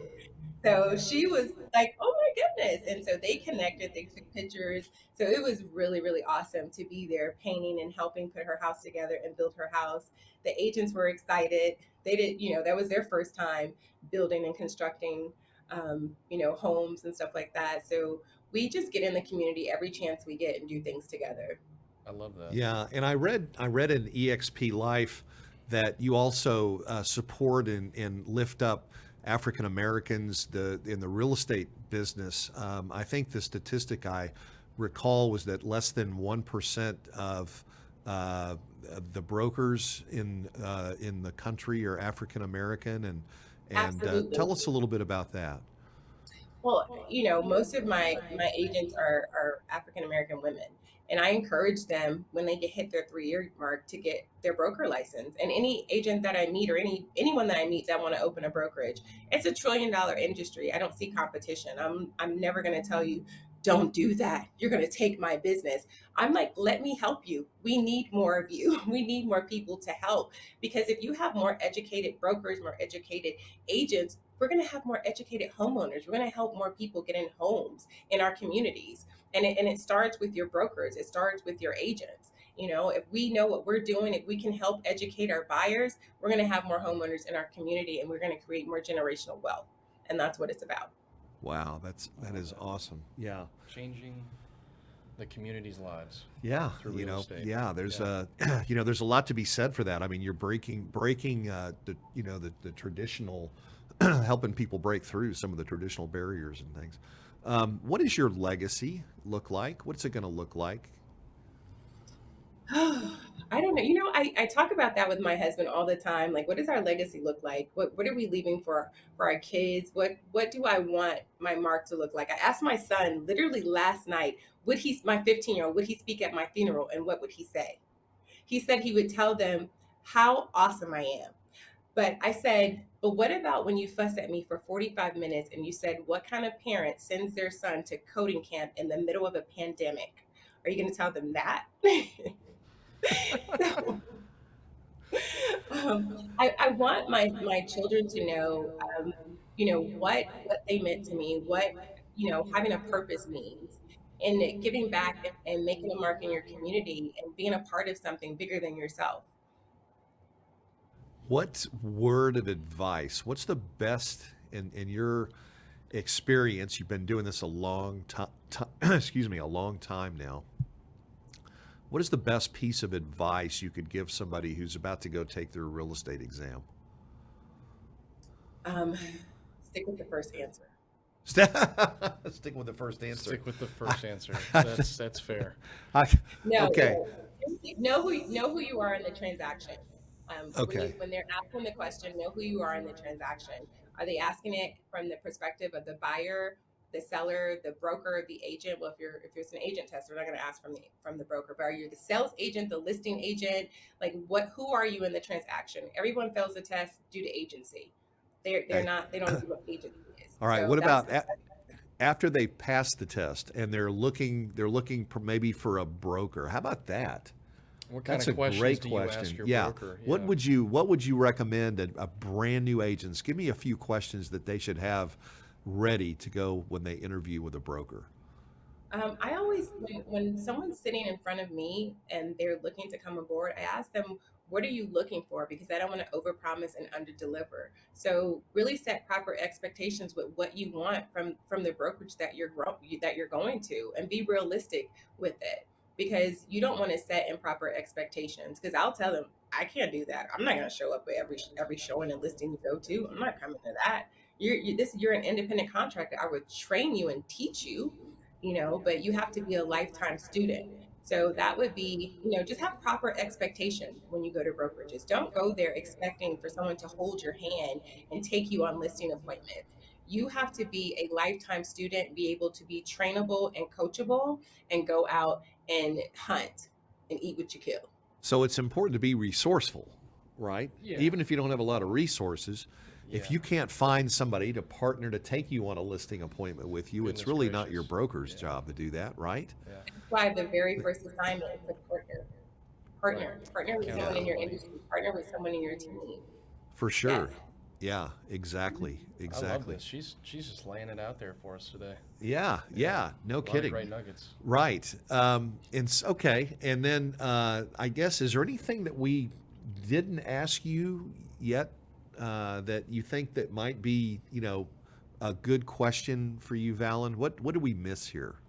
So she was like, oh my goodness. And so they connected, they took pictures. So it was really, really awesome to be there painting and helping put her house together and build her house. The agents were excited. They did, that was their first time building and constructing, homes and stuff like that. So we just get in the community every chance we get and do things together. I love that. Yeah, and I read in EXP Life that you also support and lift up African Americans in the real estate business. I think the statistic I recall was that less than 1% of the brokers in the country are African American, and Absolutely. tell us a little bit about that. Well, most of my agents are African American women, and I encourage them when they hit their 3 year mark to get their broker license. And any agent that I meet or anyone that I meet that want to open a brokerage, it's $1 trillion industry. I don't see competition. I'm never going to tell you don't do that. You're going to take my business. I'm like, let me help you. We need more of you. We need more people to help because if you have more educated brokers, more educated agents, we're going to have more educated homeowners. We're going to help more people get in homes in our communities. And it starts with your brokers. It starts with your agents. If we know what we're doing, if we can help educate our buyers, we're going to have more homeowners in our community and we're going to create more generational wealth. And that's what it's about. Wow, I that love is that. awesome. Yeah. Changing the community's lives Yeah, through real estate. yeah. There's Yeah. there's a lot to be said for that. I mean, you're breaking the traditional, helping people break through some of the traditional barriers and things. What does your legacy look like? What's it going to look like? I don't know. I talk about that with my husband all the time. Like, what does our legacy look like? What are we leaving for our kids? What do I want my mark to look like? I asked my son literally last night, my 15-year-old, would he speak at my funeral and what would he say? He said he would tell them how awesome I am. But I said, but what about when you fussed at me for 45 minutes and you said, what kind of parent sends their son to coding camp in the middle of a pandemic? Are you going to tell them that? So, I want my children to know, what they meant to me, what, having a purpose means, and giving back and making a mark in your community and being a part of something bigger than yourself. What word of advice? What's the best in your experience? You've been doing this a long time. Excuse me, a long time now. What is the best piece of advice you could give somebody who's about to go take their real estate exam? Um, Stick with the first answer. Stick with the first answer. Stick with the first answer. That's fair. I, No, okay. know who you are in the transaction. When Okay. when they're asking the question, know who you are in the transaction. Are they asking it from the perspective of the buyer, the seller, the broker, the agent? Well, if it's an agent test, we're not going to ask from the broker. But are you the sales agent, the listing agent? Like, who are you in the transaction? Everyone fails the test due to agency. They're Okay. not, they don't know what agency is. All right. So What that's about after they pass the test and they're looking maybe for a broker? How about that? What kind That's of a questions great do you question. ask your Yeah. broker? What would you recommend a brand new agents? Give me a few questions that they should have ready to go when they interview with a broker. I always, when someone's sitting in front of me and they're looking to come aboard, I ask them, what are you looking for? Because I don't want to overpromise and underdeliver. So really set proper expectations with what you want from the brokerage that you're going to, and be realistic with it. Because you don't want to set improper expectations. Because I'll tell them, I can't do that. I'm not going to show up at every showing and listing you go to. I'm not coming to that. You're an independent contractor. I would train you and teach you, but you have to be a lifetime student. So that would be, just have proper expectations when you go to brokerages. Don't go there expecting for someone to hold your hand and take you on listing appointments. You have to be a lifetime student, be able to be trainable and coachable, and go out and hunt and eat what you kill. So it's important to be resourceful, right? Yeah. Even if you don't have a lot of resources, if Yeah. you can't find somebody to partner to take you on a listing appointment with you, it's Goodness really not gracious. your broker's Yeah. job to do that, right? Yeah. That's why the very first assignment is to partner. Right. Partner with someone in your Accountability. industry, partner with someone in your team. For Yes. sure. Yeah, exactly. I love Exactly. this. She's just laying it out there for us today. Yeah, yeah, no A lot of kidding. great nuggets. Right. Okay. And then I guess, is there anything that we didn't ask you yet that you think that might be, a good question for you, Valyn? What do we miss here?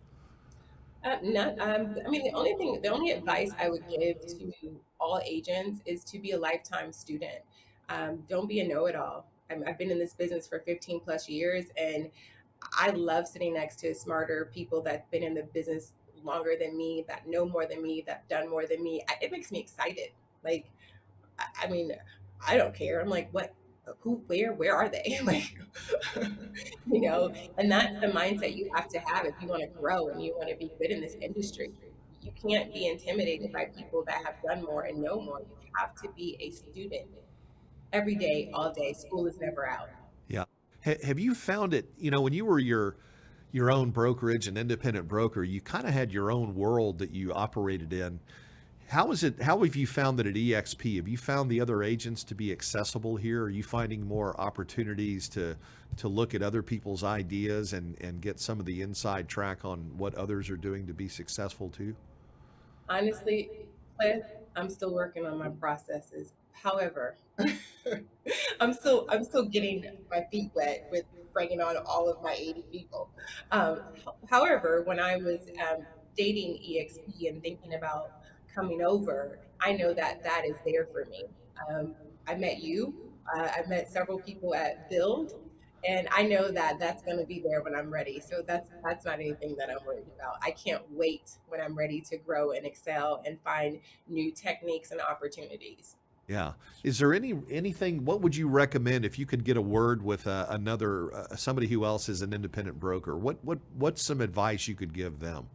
Not, I mean, the only advice I would give to all agents is to be a lifetime student. Don't be a know-it-all. I've been in this business for 15 plus years, and I love sitting next to smarter people that've been in the business longer than me, that know more than me, that done more than me. It makes me excited. Like, I mean, I don't care. I'm like, what, who, where are they? Like, and that's the mindset you have to have if you want to grow and you want to be good in this industry. You can't be intimidated by people that have done more and know more. You have to be a student every day, all day. School is never out. Yeah. Have you found it, when you were your own brokerage, an independent broker, you kind of had your own world that you operated in. How have you found that at EXP? Have you found the other agents to be accessible here? Are you finding more opportunities to look at other people's ideas and get some of the inside track on what others are doing to be successful too? Honestly, Cliff, I'm still working on my processes. However, I'm still getting my feet wet with bringing on all of my 80 people. However, when I was dating EXP and thinking about coming over, I know that that is there for me. I met you. I met several people at Build, and I know that that's going to be there when I'm ready. So that's not anything that I'm worried about. I can't wait when I'm ready to grow and excel and find new techniques and opportunities. Yeah. Is there anything? What would you recommend if you could get a word with another somebody who else is an independent broker? What's some advice you could give them?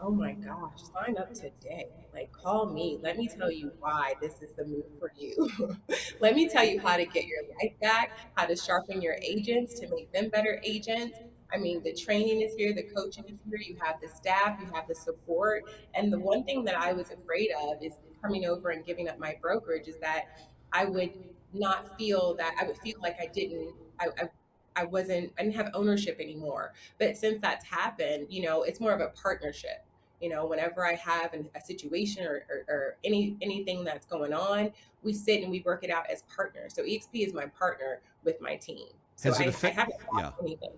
Oh my gosh, sign up today. Like, call me. Let me tell you why this is the move for you. Let me tell you how to get your life back, how to sharpen your agents to make them better agents. I mean, the training is here, the coaching is here, you have the staff, you have the support. And the one thing that I was afraid of is coming over and giving up my brokerage is that I would not feel that I would feel like I didn't have ownership anymore. But since that's happened, it's more of a partnership. Whenever I have a situation or anything that's going on, we sit and we work it out as partners. So EXP is my partner with my team. So Has it I affect? haven't Yeah. lost anything.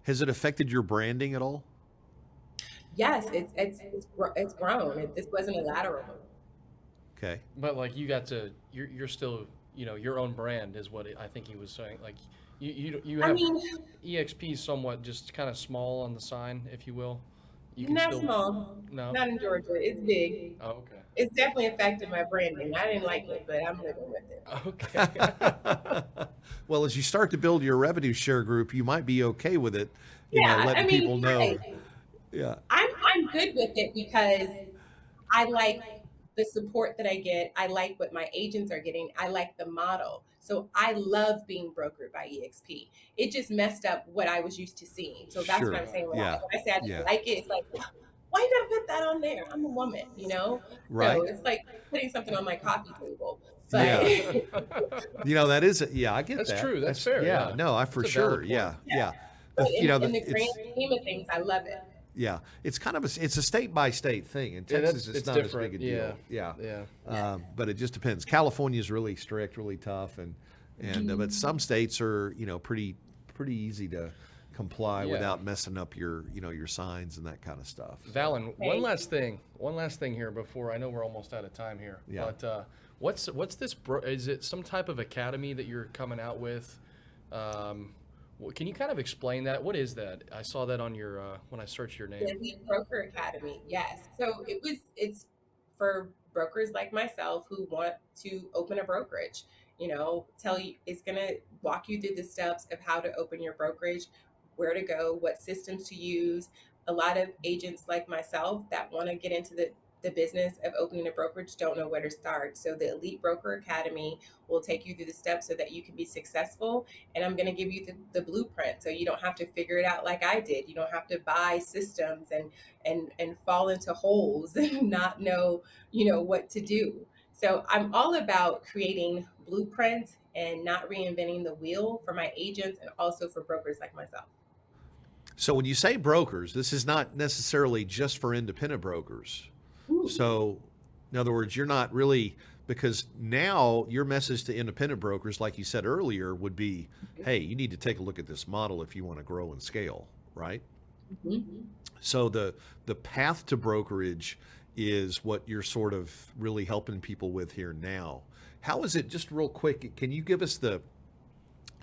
Has it affected your branding at all? Yes, it's grown. This wasn't a lateral move. Okay. But like you're still, your own brand is what I think he was saying. Like you I have mean, EXP somewhat just kind of small on the sign, if you will. You can Not still small, no. not in Georgia. It's big. Oh, okay. It's definitely affected my branding. I didn't like it, but I'm living with it. Okay. Well, as you start to build your revenue share group, you might be okay with it, Yeah, I letting people mean, know. right. Yeah, I'm good with it because I like the support that I get. I like what my agents are getting. I like the model. So I love being brokered by EXP. It just messed up what I was used to seeing. So that's what sure. I'm saying. Yeah, When I say I didn't yeah. like it, it's like, why you gotta put that on there? I'm a woman, you know? No, Right. it's like putting something on my coffee table. But Yeah. That is, yeah, I get That's that. true. That's That's, fair. yeah, Yeah. no, I That's for a sure. valid Yeah, point. yeah. but in the grand It's, scheme of things, I love it. yeah, it's kind of it's a state by state thing. In Yeah, Texas, it's it's not as big different. a Yeah. deal. Yeah. Yeah. But it just depends. California is really strict, really tough, and but some states are pretty easy to comply Yeah. without messing up your signs and that kind of stuff. So, Valyn, Thank one last thing here before I know we're almost out of time here. Yeah. But what's this? Is it some type of academy that you're coming out with? Can you kind of explain that? What is that? I saw that on your when I searched your The name. Elite Broker Academy, yes. So it's for brokers like myself who want to open a brokerage. Tell you it's gonna walk you through the steps of how to open your brokerage, where to go, what systems to use. A lot of agents like myself that want to get into the business of opening a brokerage don't know where to start. So the Elite Broker Academy will take you through the steps so that you can be successful. And I'm going to give you the blueprint so you don't have to figure it out like I did. You don't have to buy systems and fall into holes and not know, what to do. So I'm all about creating blueprints and not reinventing the wheel for my agents and also for brokers like myself. so when you say brokers, this is not necessarily just for independent brokers. Ooh. So, in other words, you're not really, because now your message to independent brokers, like you said earlier, would be, hey, you need to take a look at this model if you want to grow and scale, right? Mhm. So the path to brokerage is what you're sort of really helping people with here now. How is it, just real quick, can you give us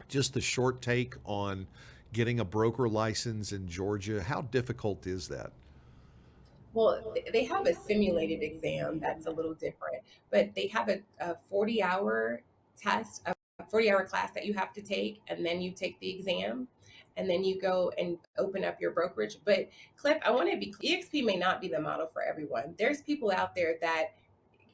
just the short take on getting a broker license in Georgia? How difficult is that? Well, they have a simulated exam that's a little different, but they have a 40-hour test, a 40-hour class that you have to take, and then you take the exam, and then you go and open up your brokerage. But Cliff, I want to be clear, EXP may not be the model for everyone. There's people out there that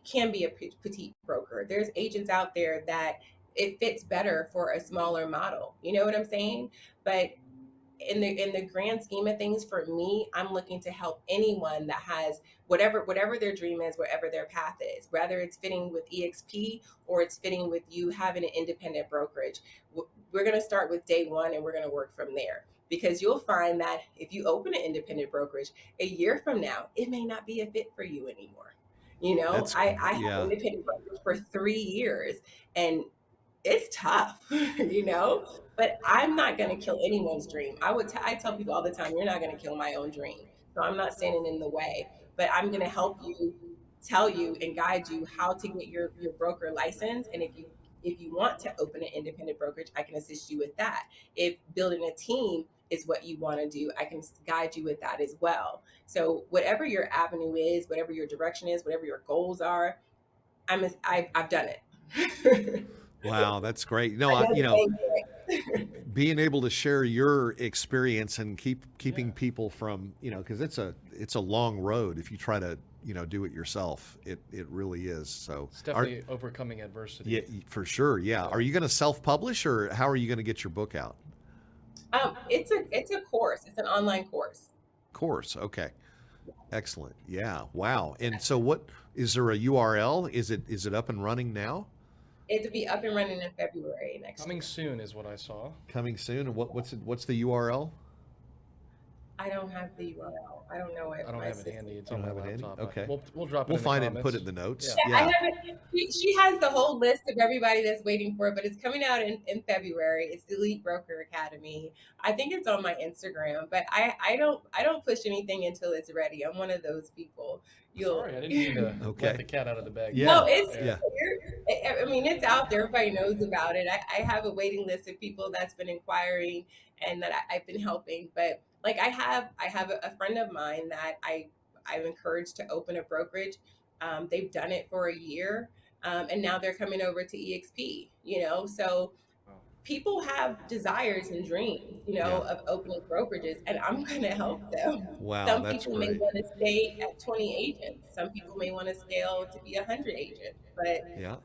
can be a petite broker. There's agents out there that it fits better for a smaller model. You know what I'm saying? But in the grand scheme of things, for me, I'm looking to help anyone that has whatever their dream is, whatever their path is, whether it's fitting with EXP or it's fitting with you having an independent brokerage. We're going to start with day one and we're going to work from there, because you'll find that if you open an independent brokerage a year from now, it may not be a fit for you anymore. That's, I had yeah. an independent brokerage for 3 years, and it's tough, but I'm not going to kill anyone's dream. I tell people all the time, you're not going to kill my own dream. So I'm not standing in the way, but I'm going to help you, tell you and guide you how to get your broker license. And if you want to open an independent brokerage, I can assist you with that. If building a team is what you want to do, I can guide you with that as well. So whatever your avenue is, whatever your direction is, whatever your goals are, I've done it. Wow, that's great. No, I know the game. being able to share your experience and keeping Yeah. people from, because it's a long road if you try to, do it yourself. It really is. So It's definitely overcoming adversity. yeah, for sure. Yeah. Are you going to self-publish, or how are you going to get your book out? It's a course. It's an online course. Course. Okay. Excellent. Yeah. Wow. And so what, is there a URL? Is it up and running now? It'll be up and running in February next Coming year. soon is what I saw. Coming soon. And what's the URL? I don't have the URL. I don't know it. I don't My have it assistant. handy. It's You on don't my have it handy? laptop. Okay. We'll drop it We'll in find the it and comments. put it in the notes. Yeah. I Yeah. haven't. She has the whole list of everybody that's waiting for it, but it's coming out in February. It's the Elite Broker Academy. I think it's on my Instagram, but I don't push anything until it's ready. I'm one of those people. You'll. Sorry, I didn't mean to Okay. let the cat out of the bag. Yeah. No, it's Yeah. I mean, it's out there. Everybody knows about it. I have a waiting list of people that's been inquiring and that I've been helping. But Like I have a friend of mine that I've encouraged to open a brokerage. They've done it for a year, and now they're coming over to EXP. So people have desires and dreams, Yeah. of opening brokerages, and I'm going to help them. Wow, Some that's people may great. want to stay at 20 agents. Some people may want to scale to be 100 agents, but Yeah.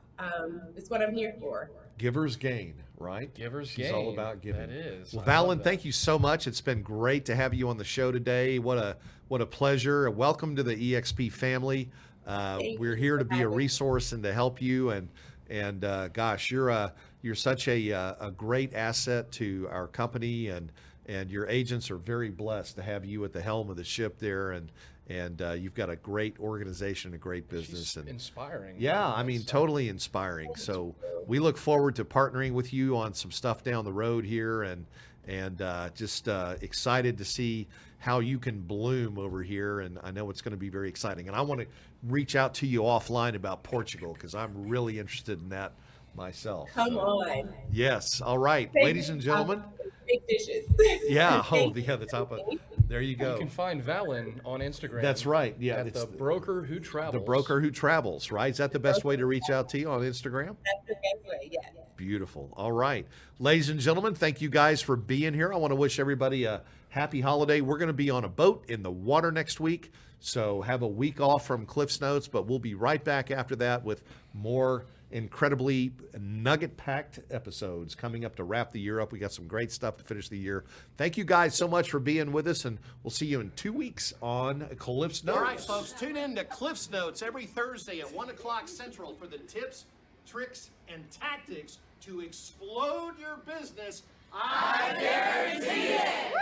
it's what I'm here for. Givers gain, right? Givers She's gain. all about giving. That is. Well, I love Valyn, that. thank you so much. It's been great to have you on the show today. What a pleasure. Welcome to the EXP family. Thank We're you here for to be a having me. resource and to help you. And gosh, you're such a great asset to our company, and your agents are very blessed to have you at the helm of the ship there. And you've got a great organization, a great business, She's and inspiring. yeah, I mean, That's, totally inspiring. So we look forward to partnering with you on some stuff down the road here, and just excited to see how you can bloom over here. And I know it's going to be very exciting. And I want to reach out to you offline about Portugal because I'm really interested in that myself. Come So, on. yes. All right, Thank ladies you. and gentlemen. Big dishes. Yeah. Oh, Thank you. yeah. The top of. There you You go. can find Valyn on Instagram. That's right. Yeah. At it's the broker who travels. the broker who travels, right? Is that the best way to reach out to you on Instagram? That's the best way, yes. Beautiful. All right. Ladies and gentlemen, thank you guys for being here. I want to wish everybody a happy holiday. We're going to be on a boat in the water next week, so have a week off from Cliff's Notes, but we'll be right back after that with more incredibly nugget-packed episodes coming up to wrap the year up. We got some great stuff to finish the year. Thank you guys so much for being with us, and we'll see you in 2 weeks on Cliff's Notes. All right, folks, tune in to Cliff's Notes every Thursday at 1 o'clock Central for the tips, tricks, and tactics to explode your business. I guarantee it.